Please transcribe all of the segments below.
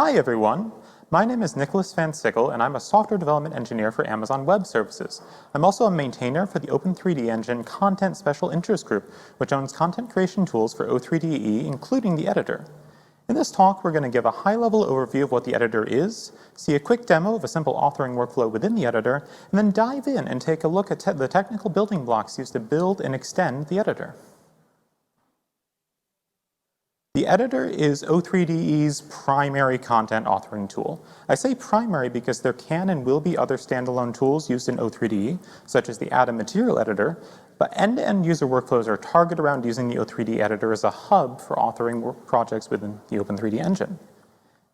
Hi everyone, my name is Nicholas Van Sickle and I'm a software development engineer for Amazon Web Services. I'm also a maintainer for the O3DE Engine Content Special Interest Group, which owns content creation tools for O3DE, including the editor. In this talk, we're going to give a high-level overview of what the editor is, see a quick demo of a simple authoring workflow within the editor, and then dive in and take a look at the technical building blocks used to build and extend the editor. The editor is O3DE's primary content authoring tool. I say primary because there can and will be other standalone tools used in O3DE, such as the Atom Material Editor, but end-to-end user workflows are targeted around using the O3DE editor as a hub for authoring projects within the Open3D engine.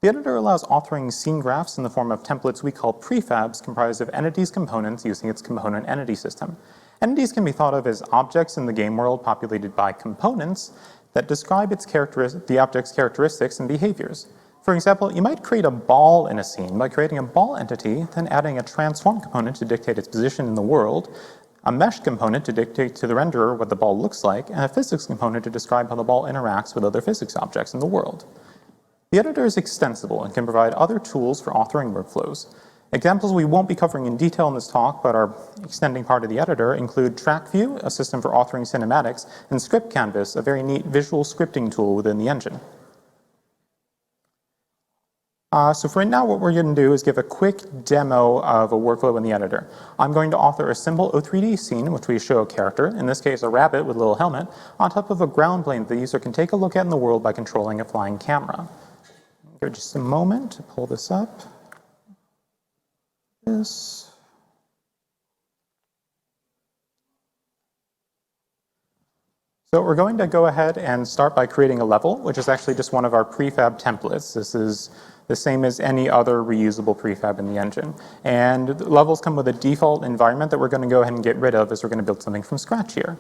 The editor allows authoring scene graphs in the form of templates we call prefabs comprised of entities components using its component entity system. Entities can be thought of as objects in the game world populated by components that describe the object's characteristics and behaviors. For example, you might create a ball in a scene by creating a ball entity, then adding a transform component to dictate its position in the world, a mesh component to dictate to the renderer what the ball looks like, and a physics component to describe how the ball interacts with other physics objects in the world. The editor is extensible and can provide other tools for authoring workflows. Examples we won't be covering in detail in this talk, but are extending part of the editor, include TrackView, a system for authoring cinematics, and Script Canvas, a very neat visual scripting tool within the engine. So for right now, what we're going to do is give a quick demo of a workflow in the editor. I'm going to author a simple O3D scene in which we show a character, in this case a rabbit with a little helmet, on top of a ground plane that the user can take a look at in the world by controlling a flying camera. Give it just a moment to pull this up. So we're going to go ahead and start by creating a level, which is actually just one of our prefab templates. This is the same as any other reusable prefab in the engine. And levels come with a default environment that we're going to go ahead and get rid of as we're going to build something from scratch here.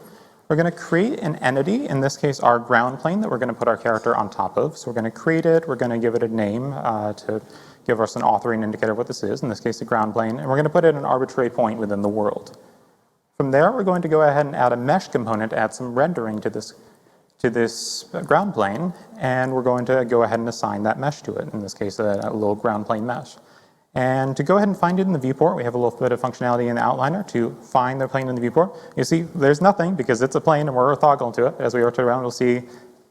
We're going to create an entity, in this case our ground plane that we're going to put our character on top of. So we're going to create it, we're going to give it a name to give us an authoring indicator of what this is, in this case the ground plane, and we're going to put it at an arbitrary point within the world. From there, we're going to go ahead and add a mesh component to add some rendering to this ground plane, and we're going to go ahead and assign that mesh to it, in this case a little ground plane mesh. And to go ahead and find it in the viewport, we have a little bit of functionality in the outliner to find the plane in the viewport. You see, there's nothing because it's a plane and we're orthogonal to it. As we rotate around, we'll see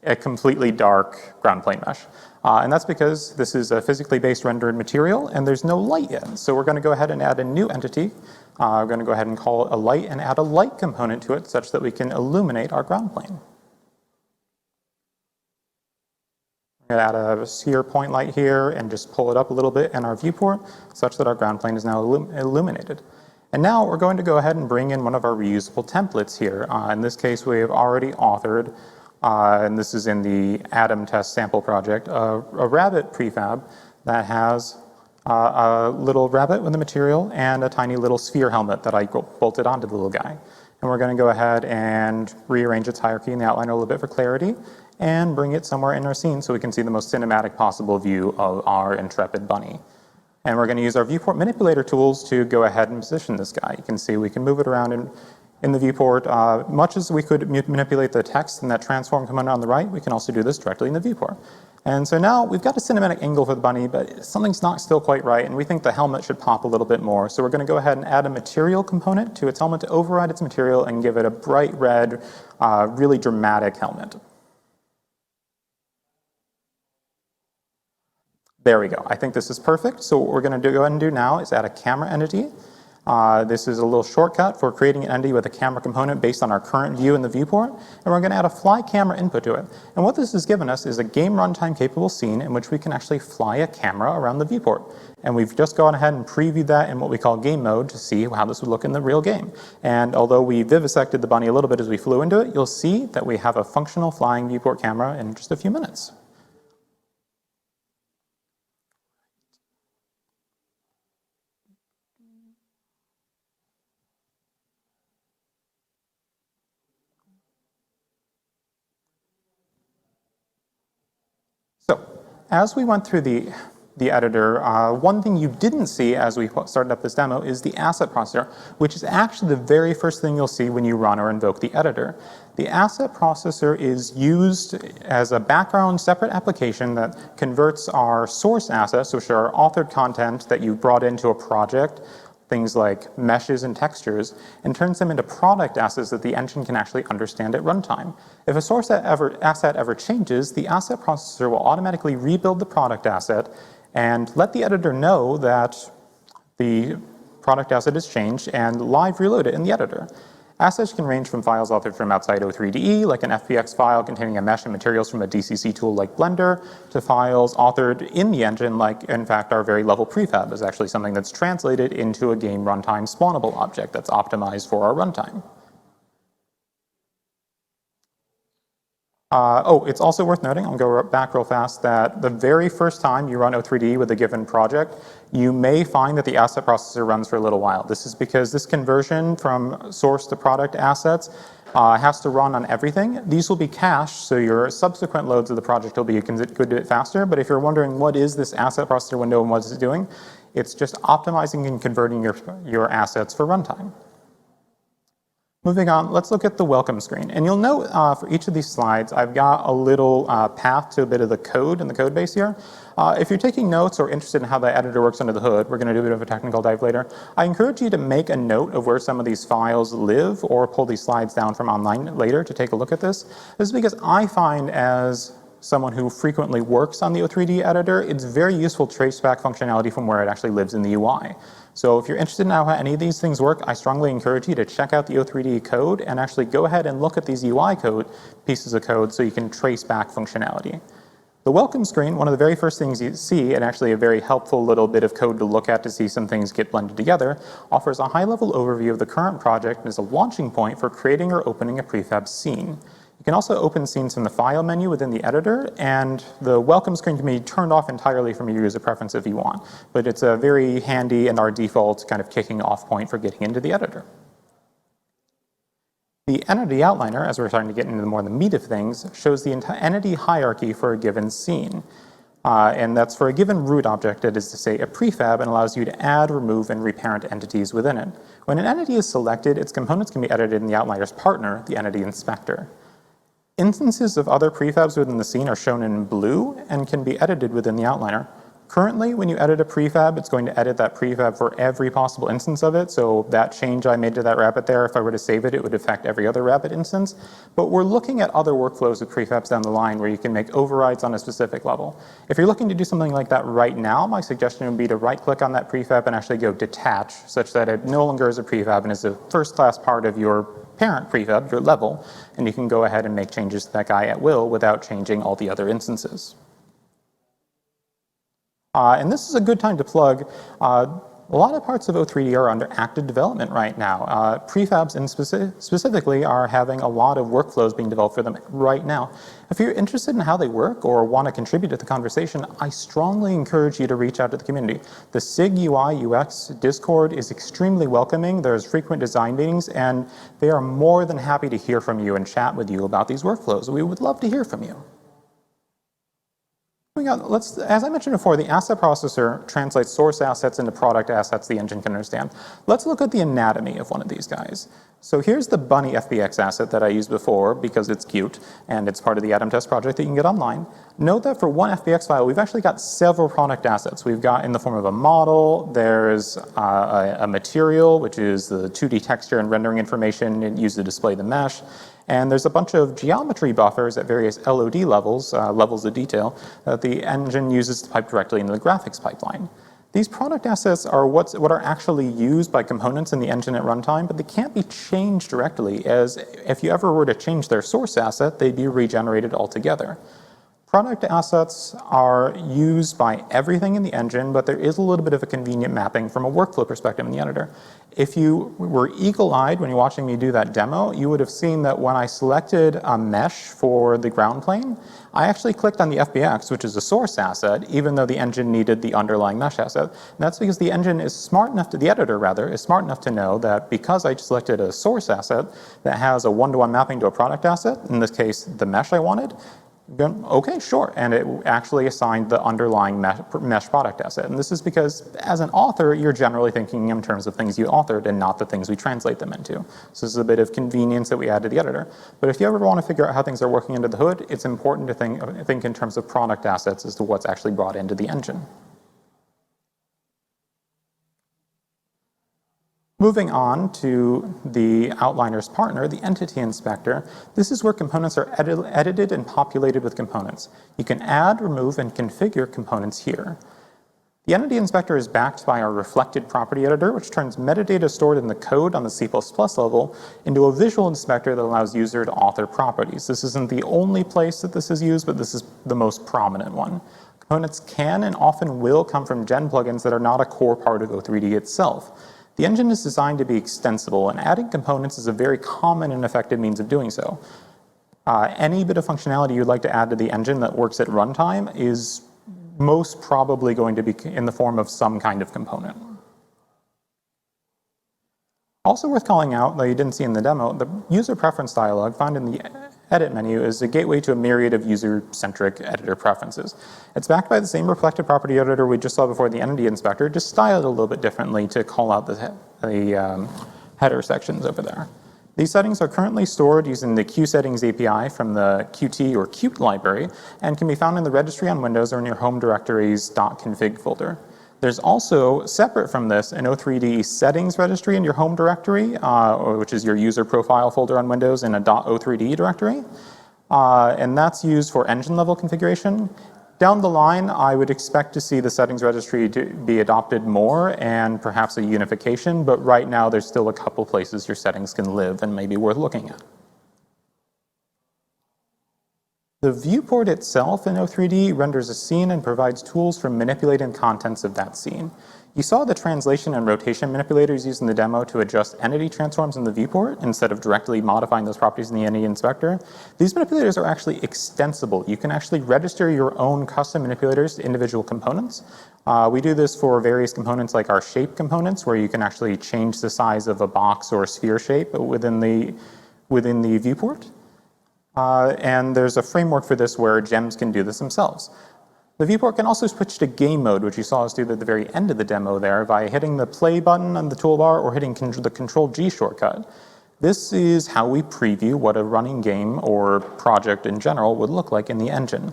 a completely dark ground plane mesh. And that's because this is a physically based rendered material and there's no light yet. So we're going to go ahead and add a new entity. We're going to go ahead and call it a light and add a light component to it such that we can illuminate our ground plane. We're going to add a sphere point light here and just pull it up a little bit in our viewport such that our ground plane is now illuminated. And now we're going to go ahead and bring in one of our reusable templates here. In this case, we have already authored, and this is in the Atom test sample project, a rabbit prefab that has a little rabbit with the material and a tiny little sphere helmet that I bolted onto the little guy. And we're going to go ahead and rearrange its hierarchy in the outliner a little bit for clarity and bring it somewhere in our scene so we can see the most cinematic possible view of our intrepid bunny. And we're going to use our viewport manipulator tools to go ahead and position this guy. You can see we can move it around in the viewport. Much as we could manipulate the text in that transform component on the right, we can also do this directly in the viewport. And so now we've got a cinematic angle for the bunny, but something's not still quite right, and we think the helmet should pop a little bit more. So we're going to go ahead and add a material component to its helmet to override its material and give it a bright red, really dramatic helmet. There we go. I think this is perfect. So what we're going to go ahead and do now is add a camera entity. This is a little shortcut for creating an entity with a camera component based on our current view in the viewport. And we're going to add a fly camera input to it. And what this has given us is a game runtime capable scene in which we can actually fly a camera around the viewport. And we've just gone ahead and previewed that in what we call game mode to see how this would look in the real game. And although we vivisected the bunny a little bit as we flew into it, you'll see that we have a functional flying viewport camera in just a few minutes. So, as we went through the the editor, one thing you didn't see as we started up this demo is the asset processor, which is actually the very first thing you'll see when you run or invoke the editor. The asset processor is used as a background separate application that converts our source assets, which are authored content that you brought into a project, things like meshes and textures, and turns them into product assets that the engine can actually understand at runtime. If a source asset ever changes, the asset processor will automatically rebuild the product asset and let the editor know that the product asset has changed and live reload it in the editor. Assets can range from files authored from outside O3DE, like an FBX file containing a mesh and materials from a DCC tool like Blender, to files authored in the engine, like, in fact, our very level prefab is actually something that's translated into a game runtime spawnable object that's optimized for our runtime. It's also worth noting, I'll go back real fast, that the very first time you run O3DE with a given project, you may find that the asset processor runs for a little while. This is because this conversion from source to product assets has to run on everything. These will be cached, so your subsequent loads of the project will be a good bit faster, but if you're wondering what is this asset processor window and what is it doing, it's just optimizing and converting your assets for runtime. Moving on, let's look at the welcome screen. And you'll note for each of these slides, I've got a little path to a bit of the code in the code base here. If you're taking notes or interested in how the editor works under the hood, we're going to do a bit of a technical dive later. I encourage you to make a note of where some of these files live or pull these slides down from online later to take a look at this. This is because I find, as someone who frequently works on the O3DE editor, it's very useful to trace back functionality from where it actually lives in the UI. So if you're interested in how any of these things work, I strongly encourage you to check out the O3DE code and actually go ahead and look at these UI pieces of code so you can trace back functionality. The welcome screen, one of the very first things you see, and actually a very helpful little bit of code to look at to see some things get blended together, offers a high-level overview of the current project and is a launching point for creating or opening a prefab scene. You can also open scenes from the file menu within the editor, and the welcome screen can be turned off entirely from your user preference if you want. But it's a very handy and our default kind of kicking off point for getting into the editor. The entity outliner, as we're starting to get into more of the meat of things, shows the entity hierarchy for a given scene. And that's for a given root object, that is to say a prefab, and allows you to add, remove, and reparent entities within it. When an entity is selected, its components can be edited in the outliner's partner, the entity inspector. Instances of other prefabs within the scene are shown in blue and can be edited within the outliner. Currently, when you edit a prefab, it's going to edit that prefab for every possible instance of it. So that change I made to that rabbit there, if I were to save it, it would affect every other rabbit instance. But we're looking at other workflows with prefabs down the line where you can make overrides on a specific level. If you're looking to do something like that right now, my suggestion would be to right-click on that prefab and actually go detach, such that it no longer is a prefab and is a first-class part of your parent prefab, your level, and you can go ahead and make changes to that guy at will without changing all the other instances. And this is a good time to plug. A lot of parts of O3DE are under active development right now. Prefabs specifically are having a lot of workflows being developed for them right now. If you're interested in how they work or want to contribute to the conversation, I strongly encourage you to reach out to the community. The SIG UI UX Discord is extremely welcoming. There's frequent design meetings, and they are more than happy to hear from you and chat with you about these workflows. We would love to hear from you. As I mentioned before, the asset processor translates source assets into product assets the engine can understand. Let's look at the anatomy of one of these guys. So here's the bunny FBX asset that I used before because it's cute and it's part of the Atom Test project that you can get online. Note that for one FBX file, we've actually got several product assets. We've got in the form of a model, there's a material, which is the 2D texture and rendering information used to display the mesh. And there's a bunch of geometry buffers at various LOD levels, levels of detail, that the engine uses to pipe directly into the graphics pipeline. These product assets are what are actually used by components in the engine at runtime, but they can't be changed directly, as if you ever were to change their source asset, they'd be regenerated altogether. Product assets are used by everything in the engine, but there is a little bit of a convenient mapping from a workflow perspective in the editor. If you were eagle-eyed when you're watching me do that demo, you would have seen that when I selected a mesh for the ground plane, I actually clicked on the FBX, which is a source asset, even though the engine needed the underlying mesh asset. And that's because the engine is smart enough to, the editor rather, is smart enough to know that because I selected a source asset that has a one-to-one mapping to a product asset, in this case, the mesh I wanted, Okay, sure. And it actually assigned the underlying mesh product asset. And this is because as an author, you're generally thinking in terms of things you authored and not the things we translate them into. So this is a bit of convenience that we add to the editor. But if you ever want to figure out how things are working under the hood, it's important to think in terms of product assets as to what's actually brought into the engine. Moving on to the outliner's partner, the entity inspector, this is where components are edited and populated with components. You can add, remove, and configure components here. The entity inspector is backed by our reflected property editor, which turns metadata stored in the code on the C++ level into a visual inspector that allows user to author properties. This isn't the only place that this is used, but this is the most prominent one. Components can and often will come from gen plugins that are not a core part of O3DE itself. The engine is designed to be extensible, and adding components is a very common and effective means of doing so. Any bit of functionality you'd like to add to the engine that works at runtime is most probably going to be in the form of some kind of component. Also worth calling out, though you didn't see in the demo, the user preference dialog found in the edit menu is a gateway to a myriad of user-centric editor preferences. It's backed by the same reflected property editor we just saw before the entity inspector, just styled a little bit differently to call out the header sections over there. These settings are currently stored using the QSettings API from the Qt or Qt library and can be found in the registry on Windows or in your home directory's .config folder. There's also, separate from this, an O3DE settings registry in your home directory, which is your user profile folder on Windows, in a .O3DE directory. And that's used for engine level configuration. Down the line, I would expect to see the settings registry to be adopted more and perhaps a unification, but right now there's still a couple places your settings can live and may be worth looking at. The viewport itself in O3DE renders a scene and provides tools for manipulating contents of that scene. You saw the translation and rotation manipulators used in the demo to adjust entity transforms in the viewport instead of directly modifying those properties in the entity inspector. These manipulators are actually extensible. You can actually register your own custom manipulators to individual components. We do this for various components like our shape components, where you can actually change the size of a box or a sphere shape within the viewport. And there's a framework for this where gems can do this themselves. The viewport can also switch to game mode, which you saw us do at the very end of the demo there by hitting the play button on the toolbar or hitting the Control-G shortcut. This is how we preview what a running game or project in general would look like in the engine.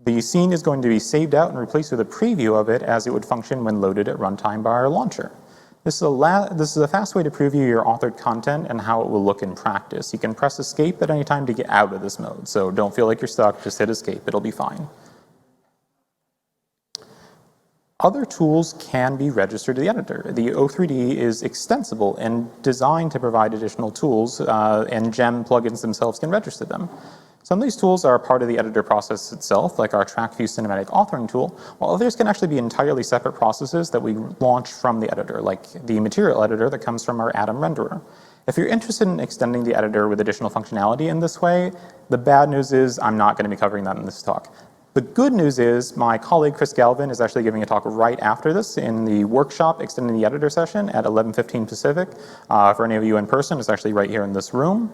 The scene is going to be saved out and replaced with a preview of it as it would function when loaded at runtime by our launcher. This is a fast way to preview your authored content and how it will look in practice. You can press escape at any time to get out of this mode, so don't feel like you're stuck, just hit escape, it'll be fine. Other tools can be registered to the editor. The O3DE is extensible and designed to provide additional tools, and gem plugins themselves can register them. Some of these tools are part of the editor process itself, like our TrackView cinematic authoring tool, while others can actually be entirely separate processes that we launch from the editor, like the material editor that comes from our Atom renderer. If you're interested in extending the editor with additional functionality in this way, the bad news is I'm not going to be covering that in this talk. The good news is my colleague Chris Galvin is actually giving a talk right after this in the workshop extending the editor session at 11:15 Pacific. For any of you in person, it's actually right here in this room.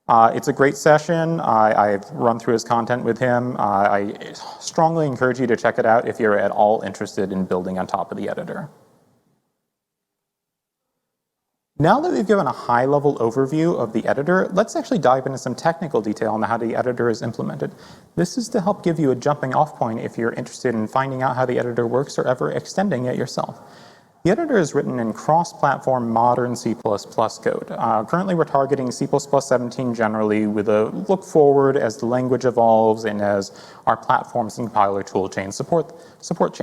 It's a great session. I've run through his content with him. I strongly encourage you to check it out if you're at all interested in building on top of the editor. Now that we've given a high-level overview of the editor, let's actually dive into some technical detail on how the editor is implemented. This is to help give you a jumping-off point if you're interested in finding out how the editor works or ever extending it yourself. The editor is written in cross-platform modern C++ code. Currently, we're targeting C++ 17 generally with a look forward as the language evolves and as our platforms and compiler tool chains support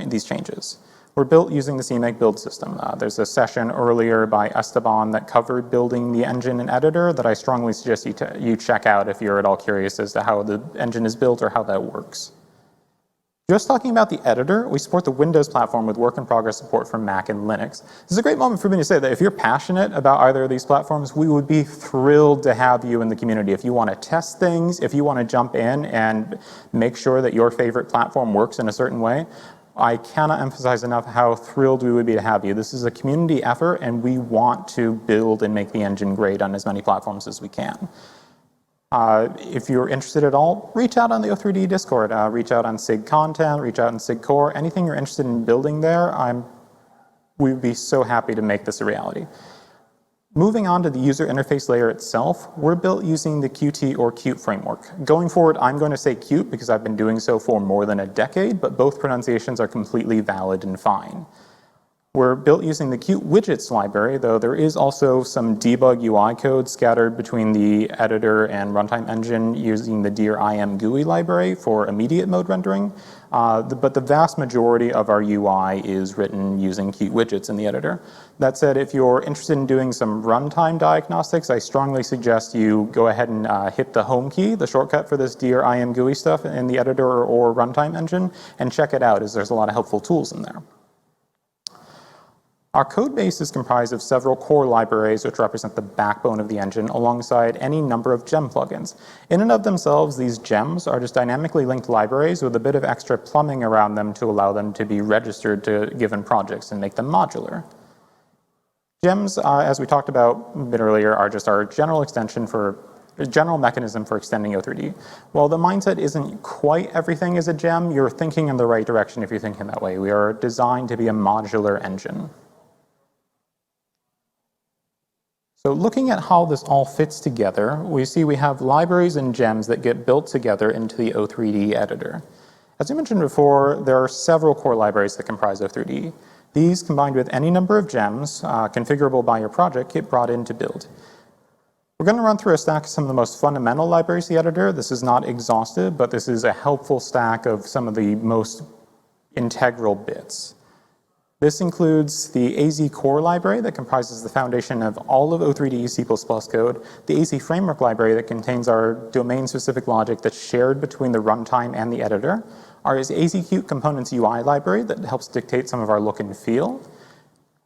these changes. We're built using the CMake build system. There's a session earlier by Esteban that covered building the engine and editor that I strongly suggest you check out if you're at all curious as to how the engine is built or how that works. Just talking about the editor, we support the Windows platform with work-in-progress support for Mac and Linux. This is a great moment for me to say that if you're passionate about either of these platforms, we would be thrilled to have you in the community. If you want to test things, if you want to jump in and make sure that your favorite platform works in a certain way, I cannot emphasize enough how thrilled we would be to have you. This is a community effort, and we want to build and make the engine great on as many platforms as we can. If you're interested at all, reach out on the O3DE Discord, reach out on SIG content, reach out on AZCore, anything you're interested in building there, we'd be so happy to make this a reality. Moving on to the user interface layer itself, we're built using the Qt or Qt framework. Going forward, I'm going to say Qt because I've been doing so for more than a decade, but both pronunciations are completely valid and fine. We're built using the Qt Widgets library, though there is also some debug UI code scattered between the editor and runtime engine using the Dear IM GUI library for immediate mode rendering. But the vast majority of our UI is written using Qt Widgets in the editor. That said, if you're interested in doing some runtime diagnostics, I strongly suggest you go ahead and hit the home key, the shortcut for this Dear IM GUI stuff in the editor or runtime engine, and check it out, as there's a lot of helpful tools in there. Our code base is comprised of several core libraries which represent the backbone of the engine alongside any number of gem plugins. In and of themselves, these gems are just dynamically linked libraries with a bit of extra plumbing around them to allow them to be registered to given projects and make them modular. Gems, as we talked about a bit earlier, are just our general extension for a general mechanism for extending O3D. While the mindset isn't quite everything is a gem, you're thinking in the right direction if you're thinking that way. We are designed to be a modular engine. So looking at how this all fits together, we see we have libraries and gems that get built together into the O3DE editor. As I mentioned before, there are several core libraries that comprise O3DE. These, combined with any number of gems configurable by your project, get brought in to build. We're going to run through a stack of some of the most fundamental libraries in the editor. This is not exhaustive, but this is a helpful stack of some of the most integral bits. This includes the AZCore library that comprises the foundation of all of O3DE C++ code, the AZ framework library that contains our domain-specific logic that's shared between the runtime and the editor, our AZQ Components UI library that helps dictate some of our look and feel,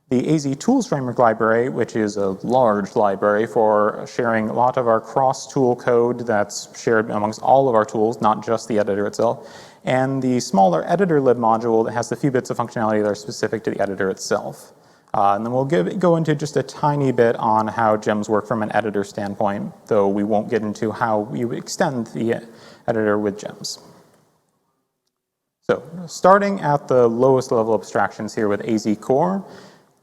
the AZ Tools framework library, which is a large library for sharing a lot of our cross-tool code that's shared amongst all of our tools, not just the editor itself, and the smaller EditorLib module that has the few bits of functionality that are specific to the editor itself. And then we'll go into just a tiny bit on how gems work from an editor standpoint, though we won't get into how you extend the editor with gems. So starting at the lowest level abstractions here with AZCore,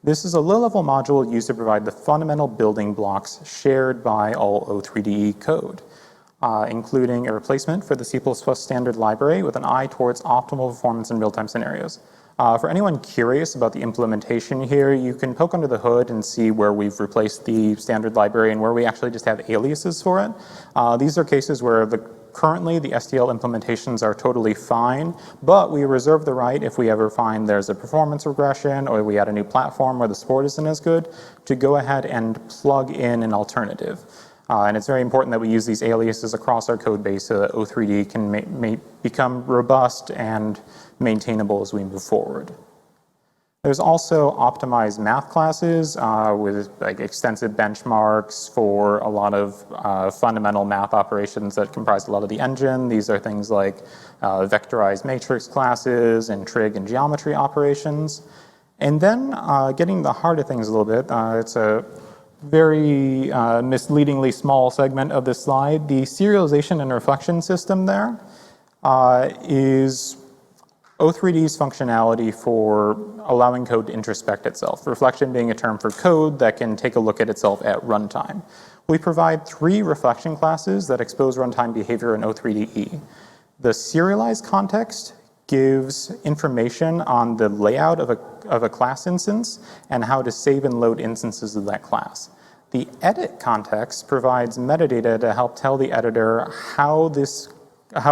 this is a low-level module used to provide the fundamental building blocks shared by all O3DE code. Including a replacement for the C++ standard library with an eye towards optimal performance in real-time scenarios. For anyone curious about the implementation here, you can poke under the hood and see where we've replaced the standard library and where we actually just have aliases for it. These are cases where currently the STL implementations are totally fine, but we reserve the right if we ever find there's a performance regression or we add a new platform where the support isn't as good, to go ahead and plug in an alternative. And it's very important that we use these aliases across our code base so that O3D can become robust and maintainable as we move forward. There's also optimized math classes with extensive benchmarks for a lot of fundamental math operations that comprise a lot of the engine. These are things like vectorized matrix classes and trig and geometry operations. And then getting the heart of things a little bit, it's a very misleadingly small segment of this slide. The serialization and reflection system there is O3D's functionality for allowing code to introspect itself. Reflection being a term for code that can take a look at itself at runtime. We provide 3 reflection classes that expose runtime behavior in O3DE. The serialized context gives information on the layout of a class instance and how to save and load instances of that class. The edit context provides metadata to help tell the editor how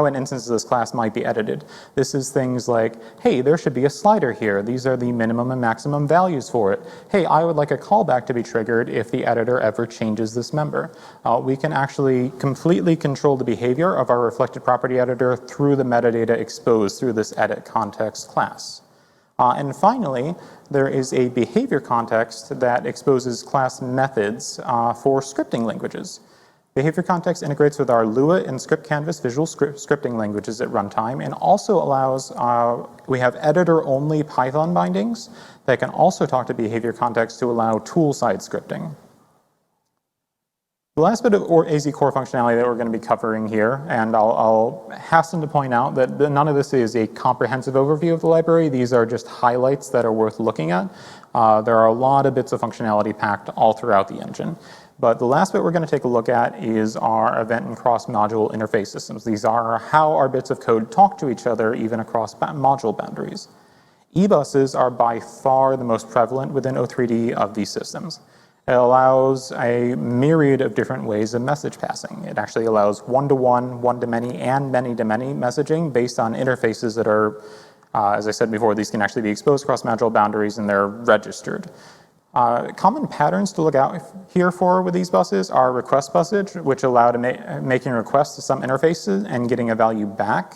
an instance of this class might be edited. This is things like, hey, there should be a slider here. These are the minimum and maximum values for it. Hey, I would like a callback to be triggered if the editor ever changes this member. We can actually completely control the behavior of our reflected property editor through the metadata exposed through this edit context class. And finally, there is a behavior context that exposes class methods for scripting languages. Behavior context integrates with our Lua and Script Canvas visual scripting languages at runtime and also allows, we have editor-only Python bindings that can also talk to behavior context to allow tool-side scripting. The last bit of AZCore functionality that we're going to be covering here, and I'll hasten to point out that none of this is a comprehensive overview of the library. These are just highlights that are worth looking at. There are a lot of bits of functionality packed all throughout the engine. But the last bit we're going to take a look at is our event and cross-module interface systems. These are how our bits of code talk to each other even across module boundaries. eBuses are by far the most prevalent within O3DE of these systems. It allows a myriad of different ways of message passing. It actually allows one-to-one, one-to-many, and many-to-many messaging based on interfaces that are, as I said before, these can actually be exposed across module boundaries and they're registered. Common patterns to look out here for with these buses are request busage, which allow to making requests to some interfaces and getting a value back.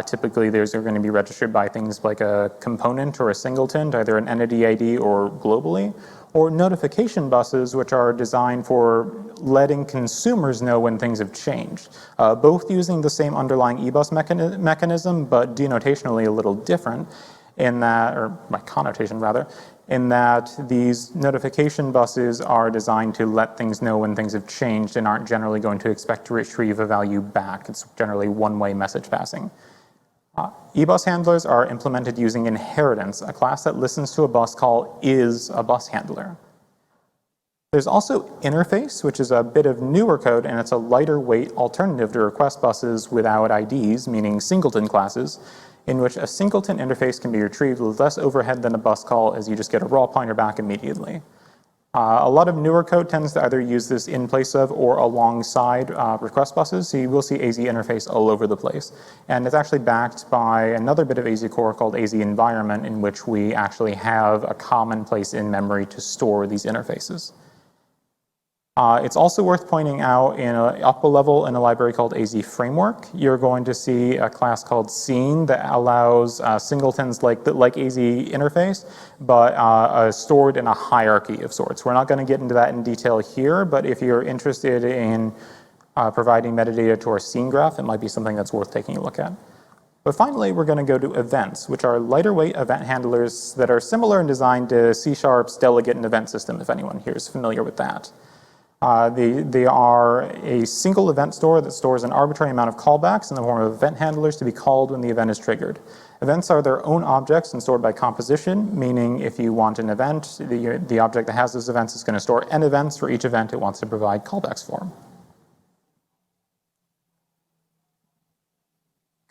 Typically, those are going to be registered by things like a component or a singleton to either an entity ID or globally, or notification buses, which are designed for letting consumers know when things have changed, both using the same underlying eBus mechanism, but denotationally a little different in that, or by connotation rather, in that these notification buses are designed to let things know when things have changed and aren't generally going to expect to retrieve a value back. It's generally one-way message passing. eBus handlers are implemented using inheritance, a class that listens to a bus call is a bus handler. There's also interface, which is a bit of newer code, and it's a lighter weight alternative to request buses without IDs, meaning singleton classes, in which a singleton interface can be retrieved with less overhead than a bus call, as you just get a raw pointer back immediately. A lot of newer code tends to either use this in place of or alongside request buses, so you will see AZ interface all over the place. And it's actually backed by another bit of AZCore called AZ environment, in which we actually have a common place in memory to store these interfaces. It's also worth pointing out in an upper level in a library called AZ Framework, you're going to see a class called Scene that allows singletons like AZ interface, but stored in a hierarchy of sorts. We're not going to get into that in detail here, but if you're interested in providing metadata to our scene graph, it might be something that's worth taking a look at. But finally, we're going to go to events, which are lighter weight event handlers that are similar in design to C#'s delegate and event system, if anyone here is familiar with that. They are a single event store that stores an arbitrary amount of callbacks in the form of event handlers to be called when the event is triggered. Events are their own objects and stored by composition, meaning if you want an event, the object that has those events is going to store n events for each event it wants to provide callbacks for.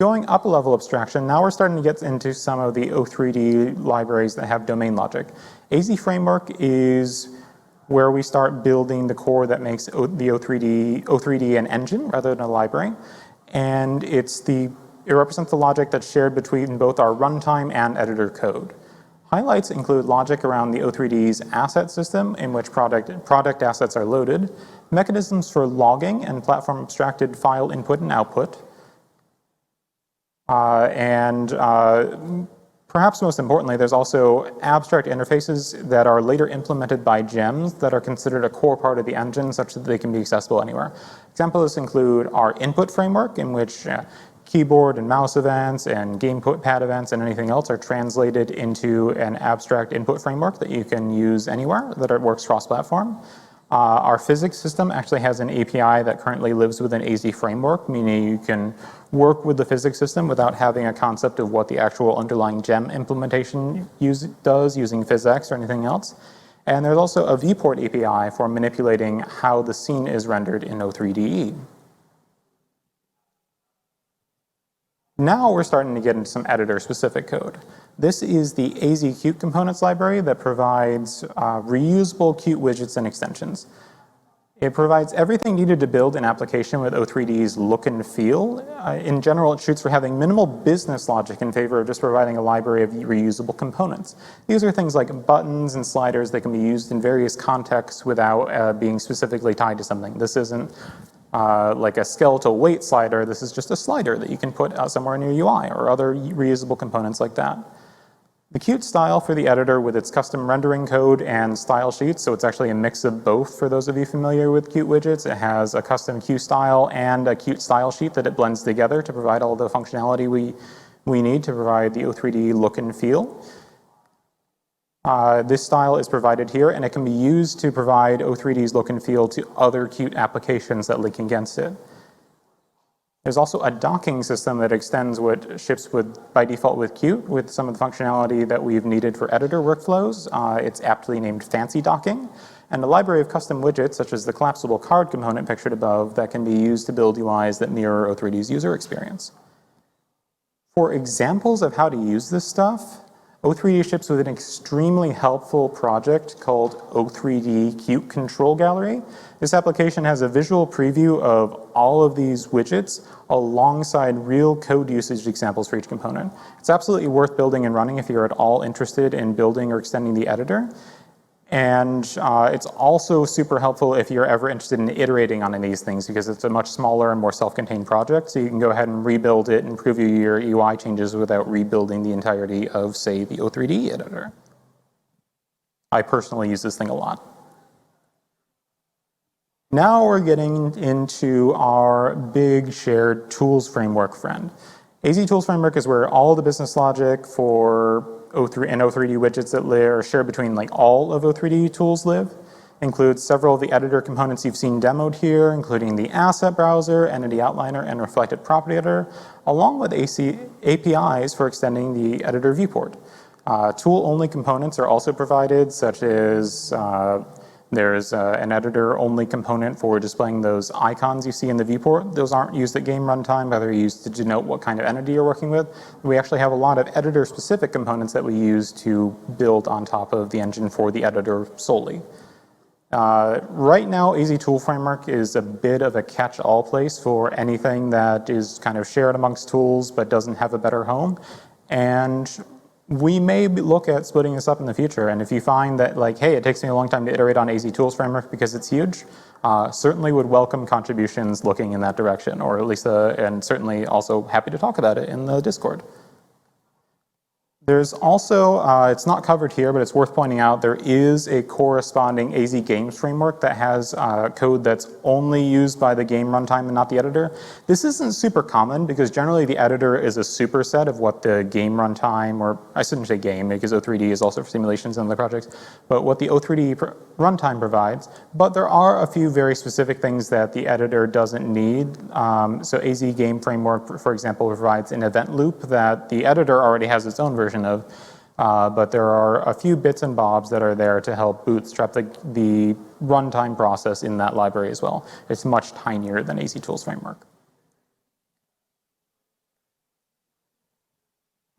Going up a level abstraction, now we're starting to get into some of the O3DE libraries that have domain logic. AZ Framework is where we start building the core that makes the O3DE an engine rather than a library. And it represents the logic that's shared between both our runtime and editor code. Highlights include logic around the O3DE's asset system, in which product assets are loaded, mechanisms for logging and platform abstracted file input and output, perhaps most importantly, there's also abstract interfaces that are later implemented by gems that are considered a core part of the engine such that they can be accessible anywhere. Examples include our input framework, in which keyboard and mouse events and gamepad events and anything else are translated into an abstract input framework that you can use anywhere, that it works cross-platform. Our physics system actually has an API that currently lives within AZ Framework, meaning you can work with the physics system without having a concept of what the actual underlying gem implementation does using PhysX or anything else. And there's also a Viewport API for manipulating how the scene is rendered in O3DE. Now we're starting to get into some editor-specific code. This is the AZQ Components library that provides reusable Qt widgets and extensions. It provides everything needed to build an application with O3DE's look and feel. In general, it shoots for having minimal business logic in favor of just providing a library of reusable components. These are things like buttons and sliders that can be used in various contexts without being specifically tied to something. This isn't like a skeletal weight slider. This is just a slider that you can put somewhere in your UI or other reusable components like that. The Qt style for the editor with its custom rendering code and style sheets, so it's actually a mix of both for those of you familiar with Qt widgets. It has a custom Qt style and a Qt style sheet that it blends together to provide all the functionality we need to provide the O3DE look and feel. This style is provided here, and it can be used to provide O3D's look and feel to other Qt applications that link against it. There's also a docking system that extends what ships by default with Qt with some of the functionality that we've needed for editor workflows. It's aptly named Fancy Docking, and a library of custom widgets, such as the collapsible card component pictured above, that can be used to build UIs that mirror O3D's user experience. For examples of how to use this stuff, O3D ships with an extremely helpful project called O3DE Qt Control Gallery. This application has a visual preview of all of these widgets alongside real code usage examples for each component. It's absolutely worth building and running if you're at all interested in building or extending the editor. And it's also super helpful if you're ever interested in iterating on any of these things, because it's a much smaller and more self-contained project, so you can go ahead and rebuild it and preview your UI changes without rebuilding the entirety of, say, the O3DE editor. I personally use this thing a lot. Now we're getting into our big shared tools framework friend. AZ Tools Framework is where all the business logic for O3D widgets that are shared between like all of O3D tools live. Includes several of the editor components you've seen demoed here, including the asset browser, entity outliner, and reflected property editor, along with APIs for extending the editor viewport. Tool-only components are also provided, such as there's an editor-only component for displaying those icons you see in the viewport. Those aren't used at game runtime, but they're used to denote what kind of entity you're working with. We actually have a lot of editor-specific components that we use to build on top of the engine for the editor solely. Right now, AZ Tool Framework is a bit of a catch-all place for anything that is kind of shared amongst tools but doesn't have a better home. And we may look at splitting this up in the future, and if you find that, like, hey, it takes me a long time to iterate on AZ Tools Framework because it's huge, certainly would welcome contributions looking in that direction, or at least, and certainly also happy to talk about it in the Discord. There's also, it's not covered here, but it's worth pointing out, there is a corresponding AZ Games framework that has code that's only used by the game runtime and not the editor. This isn't super common because generally the editor is a superset of what the game runtime, or I shouldn't say game because O3D is also for simulations and other projects, but what the O3D runtime provides. But there are a few very specific things that the editor doesn't need. So AZ Game Framework, for example, provides an event loop that the editor already has its own version of, but there are a few bits and bobs that are there to help bootstrap the runtime process in that library as well. It's much tinier than AZ Tools Framework.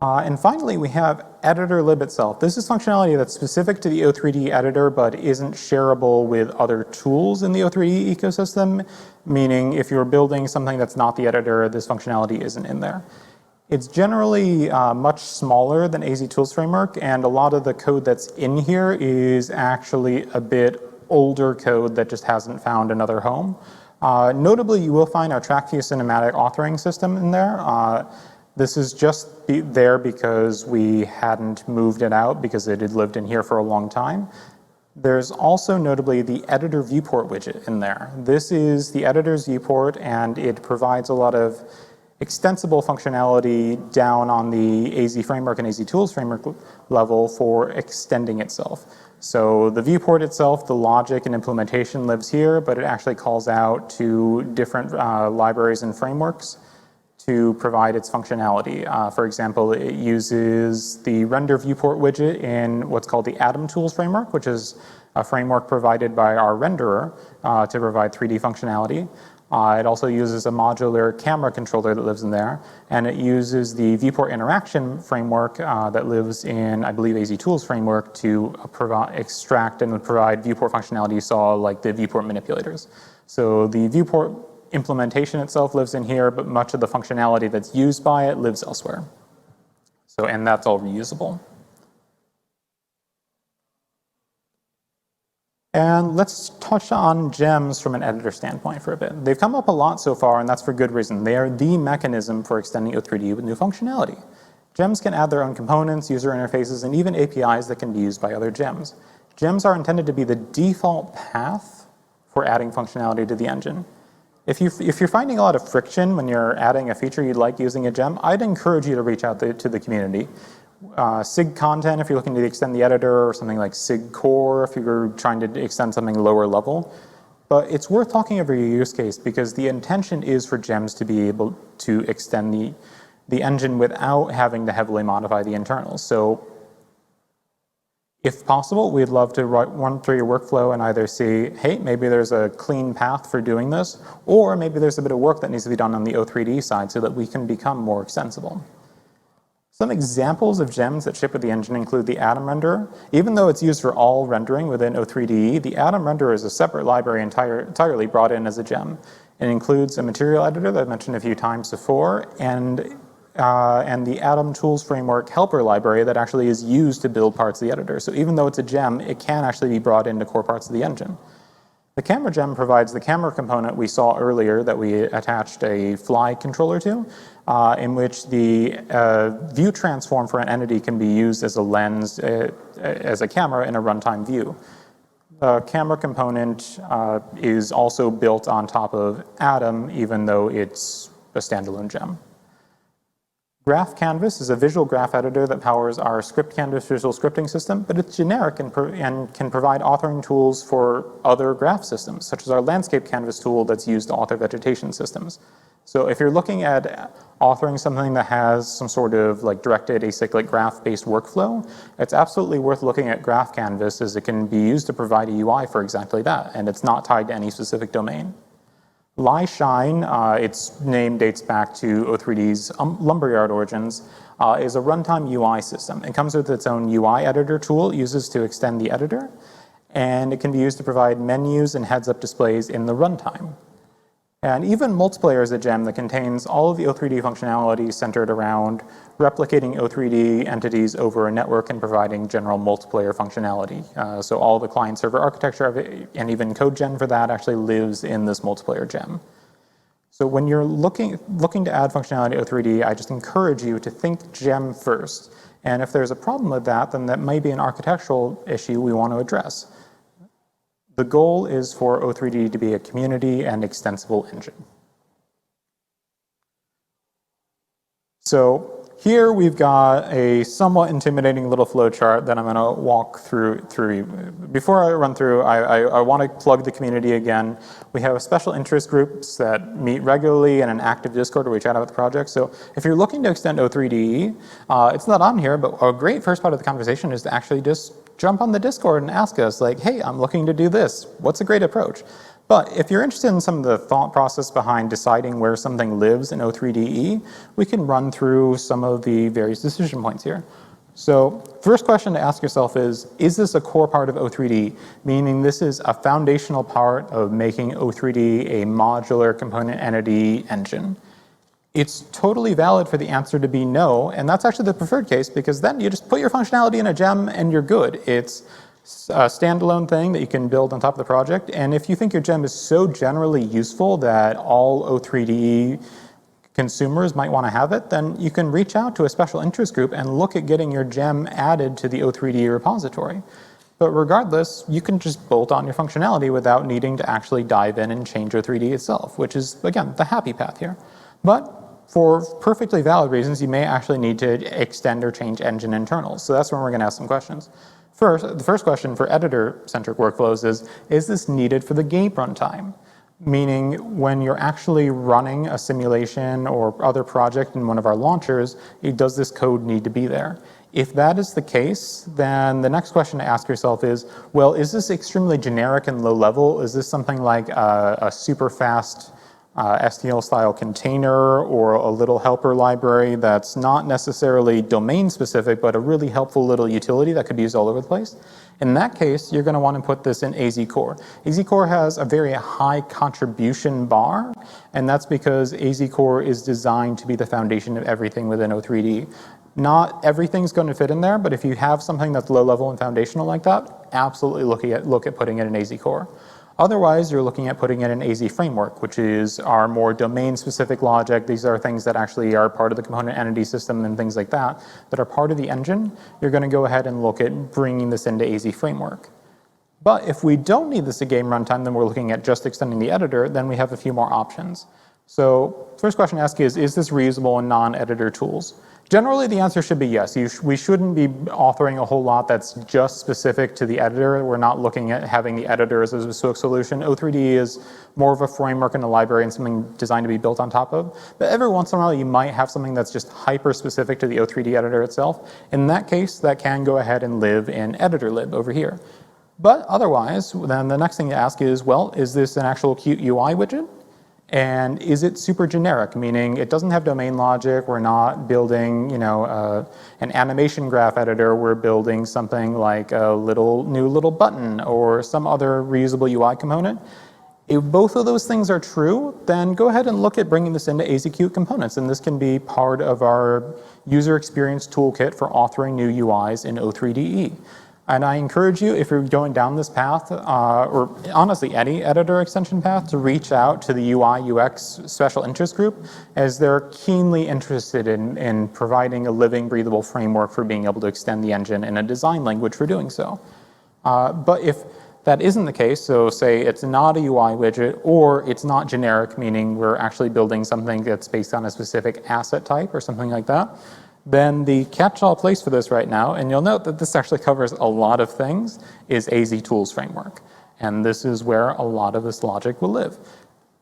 And finally, we have EditorLib itself. This is functionality that's specific to the O3D editor, but isn't shareable with other tools in the O3D ecosystem, meaning if you're building something that's not the editor, this functionality isn't in there. It's generally much smaller than AZ Tools Framework, and a lot of the code that's in here is actually a bit older code that just hasn't found another home. Notably, you will find our TrackView cinematic authoring system in there. This is just there because we hadn't moved it out because it had lived in here for a long time. There's also notably the editor viewport widget in there. This is the editor's viewport, and it provides a lot of extensible functionality down on the AZ Framework and AZ Tools Framework level for extending itself. So the viewport itself, the logic and implementation lives here, but it actually calls out to different libraries and frameworks to provide its functionality. For example, it uses the render viewport widget in what's called the Atom Tools framework, which is a framework provided by our renderer to provide 3D functionality. It also uses a modular camera controller that lives in there, and it uses the viewport interaction framework that lives in, I believe, AZ Tools framework to extract and provide viewport functionality you saw, like the viewport manipulators. So the viewport implementation itself lives in here, but much of the functionality that's used by it lives elsewhere. So, and that's all reusable. And let's touch on gems from an editor standpoint for a bit. They've come up a lot so far, and that's for good reason. They are the mechanism for extending O3D with new functionality. Gems can add their own components, user interfaces, and even APIs that can be used by other gems. Gems are intended to be the default path for adding functionality to the engine. If you're finding a lot of friction when you're adding a feature you'd like using a gem, I'd encourage you to reach out to the community. SIG content if you're looking to extend the editor, or something like AZCore if you're trying to extend something lower level. But it's worth talking over your use case because the intention is for gems to be able to extend the engine without having to heavily modify the internals. So if possible, we'd love to run through your workflow and either see, hey, maybe there's a clean path for doing this, or maybe there's a bit of work that needs to be done on the O3DE side so that we can become more extensible. Some examples of gems that ship with the engine include the Atom renderer. Even though it's used for all rendering within O3DE, the Atom renderer is a separate library entirely brought in as a gem. It includes a material editor that I've mentioned a few times before, and the Atom Tools Framework helper library that actually is used to build parts of the editor. So even though it's a gem, it can actually be brought into core parts of the engine. The camera gem provides the camera component we saw earlier that we attached a fly controller to, in which the view transform for an entity can be used as a lens, as a camera in a runtime view. The camera component is also built on top of Atom, even though it's a standalone gem. Graph Canvas is a visual graph editor that powers our Script Canvas visual scripting system, but it's generic and can provide authoring tools for other graph systems, such as our Landscape Canvas tool that's used to author vegetation systems. So if you're looking at authoring something that has some sort of like directed acyclic graph-based workflow, it's absolutely worth looking at Graph Canvas as it can be used to provide a UI for exactly that, and it's not tied to any specific domain. Shine, its name dates back to O3D's Lumberyard origins, is a runtime UI system. It comes with its own UI editor tool it uses to extend the editor, and it can be used to provide menus and heads-up displays in the runtime. And even multiplayer is a gem that contains all of the O3D functionality centered around replicating O3D entities over a network and providing general multiplayer functionality. So all the client-server architecture of it, and even code gen for that actually lives in this multiplayer gem. So when you're looking to add functionality to O3D, I just encourage you to think gem first. And if there's a problem with that, then that may be an architectural issue we want to address. The goal is for O3D to be a community and extensible engine. So here we've got a somewhat intimidating little flowchart that I'm going to walk through. Before I run through, I want to plug the community again. We have special interest groups that meet regularly in an active Discord where we chat about the project. So if you're looking to extend O3DE, it's not on here, but a great first part of the conversation is to actually just jump on the Discord and ask us, like, hey, I'm looking to do this. What's a great approach? But if you're interested in some of the thought process behind deciding where something lives in O3DE, we can run through some of the various decision points here. So first question to ask yourself is this a core part of O3D? Meaning this is a foundational part of making O3D a modular component entity engine. It's totally valid for the answer to be no, and that's actually the preferred case because then you just put your functionality in a gem and you're good. It's a standalone thing that you can build on top of the project, and if you think your gem is so generally useful that all O3DE consumers might want to have it, then you can reach out to a special interest group and look at getting your gem added to the O3DE repository. But regardless, you can just bolt on your functionality without needing to actually dive in and change O3DE itself, which is, again, the happy path here. But for perfectly valid reasons, you may actually need to extend or change engine internals. So that's when we're going to ask some questions. First, the first question for editor-centric workflows is this needed for the game runtime? Meaning when you're actually running a simulation or other project in one of our launchers, does this code need to be there? If that is the case, then the next question to ask yourself is, well, is this extremely generic and low level? Is this something like a super fast STL-style container or a little helper library that's not necessarily domain-specific, but a really helpful little utility that could be used all over the place? In that case, you're going to want to put this in AZCore. AZCore has a very high contribution bar, and that's because AZCore is designed to be the foundation of everything within O3D. Not everything's going to fit in there, but if you have something that's low-level and foundational like that, absolutely look at putting it in AZCore. Otherwise, you're looking at putting it in AZ Framework, which is our more domain-specific logic. These are things that actually are part of the component entity system and things like that are part of the engine. You're going to go ahead and look at bringing this into AZ Framework. But if we don't need this at game runtime, then we're looking at just extending the editor, then we have a few more options. So first question to ask is this reusable in non-editor tools? Generally, the answer should be yes. We shouldn't be authoring a whole lot that's just specific to the editor. We're not looking at having the editor as a bespoke solution. O3DE is more of a framework and a library and something designed to be built on top of. But every once in a while, you might have something that's just hyper-specific to the O3DE editor itself. In that case, that can go ahead and live in EditorLib over here. But otherwise, then the next thing to ask is, well, is this an actual Qt UI widget? And is it super generic, meaning it doesn't have domain logic, we're not building, an animation graph editor, we're building something like a new little button or some other reusable UI component. If both of those things are true, then go ahead and look at bringing this into AZQ Components, and this can be part of our user experience toolkit for authoring new UIs in O3DE. And I encourage you, if you're going down this path, or honestly any editor extension path, to reach out to the UI UX special interest group, as they're keenly interested in providing a living, breathable framework for being able to extend the engine in a design language for doing so. But if that isn't the case, so say it's not a UI widget or it's not generic, meaning we're actually building something that's based on a specific asset type or something like that, then the catch-all place for this right now, and you'll note that this actually covers a lot of things, is AZ Tools Framework. And this is where a lot of this logic will live.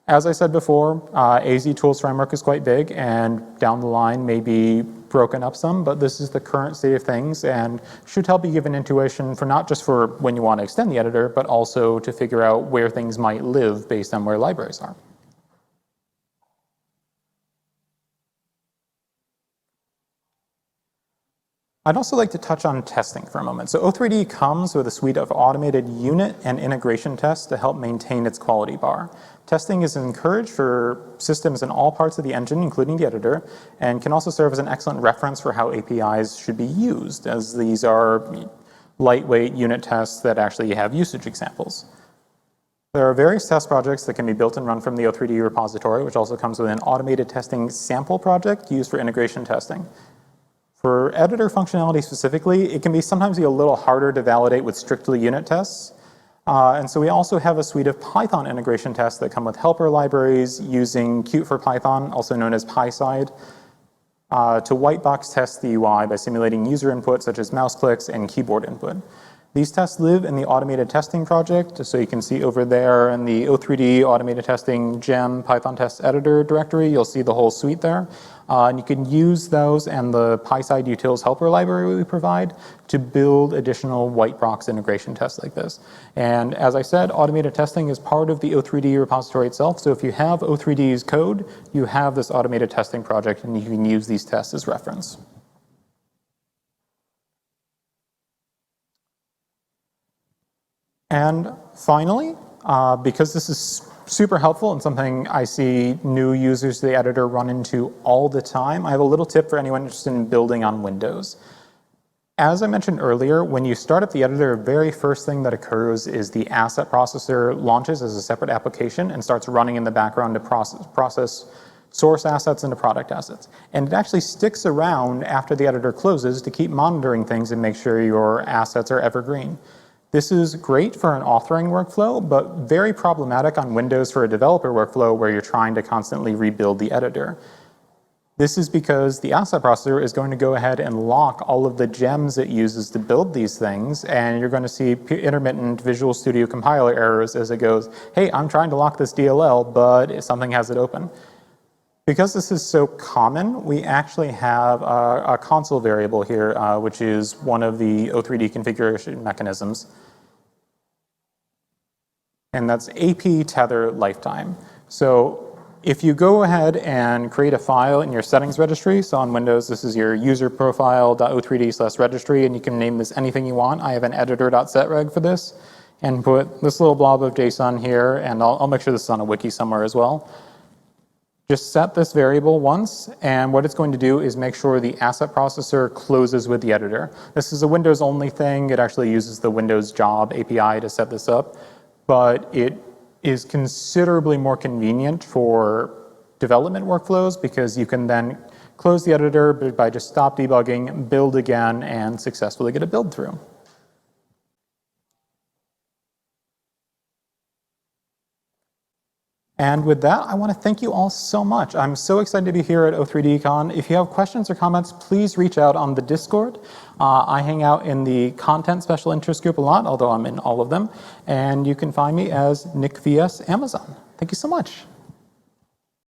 As I said before, AZ Tools Framework is quite big, and down the line may be broken up some, but this is the current state of things and should help you give an intuition for not just for when you want to extend the editor, but also to figure out where things might live based on where libraries are. I'd also like to touch on testing for a moment. So O3DE comes with a suite of automated unit and integration tests to help maintain its quality bar. Testing is encouraged for systems in all parts of the engine, including the editor, and can also serve as an excellent reference for how APIs should be used, as these are lightweight unit tests that actually have usage examples. There are various test projects that can be built and run from the O3DE repository, which also comes with an automated testing sample project used for integration testing. For editor functionality specifically, it can sometimes be a little harder to validate with strictly unit tests. And so we also have a suite of Python integration tests that come with helper libraries using Qt for Python, also known as PySide, to whitebox test the UI by simulating user input such as mouse clicks and keyboard input. These tests live in the automated testing project, so you can see over there in the O3DE automated testing gem Python test editor directory, you'll see the whole suite there. And you can use those and the PySide utils helper library we provide to build additional white box integration tests like this. And as I said, automated testing is part of the O3DE repository itself. So if you have O3DE's code, you have this automated testing project and you can use these tests as reference. And finally, because this is super helpful and something I see new users to the editor run into all the time, I have a little tip for anyone interested in building on Windows. As I mentioned earlier, when you start up the editor, the very first thing that occurs is the asset processor launches as a separate application and starts running in the background to process source assets into product assets. And it actually sticks around after the editor closes to keep monitoring things and make sure your assets are evergreen. This is great for an authoring workflow, but very problematic on Windows for a developer workflow where you're trying to constantly rebuild the editor. This is because the asset processor is going to go ahead and lock all of the gems it uses to build these things, and you're going to see intermittent Visual Studio compiler errors as it goes, hey, I'm trying to lock this DLL, but something has it open. Because this is so common, we actually have a console variable here, which is one of the O3DE configuration mechanisms. And that's AP tether lifetime. So if you go ahead and create a file in your settings registry, so on Windows, this is your user profile.o3de/registry, and you can name this anything you want. I have an editor.setreg for this, and put this little blob of JSON here, and I'll make sure this is on a wiki somewhere as well. Just set this variable once, and what it's going to do is make sure the asset processor closes with the editor. This is a Windows-only thing. It actually uses the Windows Job API to set this up, but it is considerably more convenient for development workflows because you can then close the editor by just stop debugging, build again, and successfully get a build through. And with that, I want to thank you all so much. I'm so excited to be here at O3DECon. If you have questions or comments, please reach out on the Discord. I hang out in the content special interest group a lot, although I'm in all of them. And you can find me as Nick vs Amazon. Thank you so much.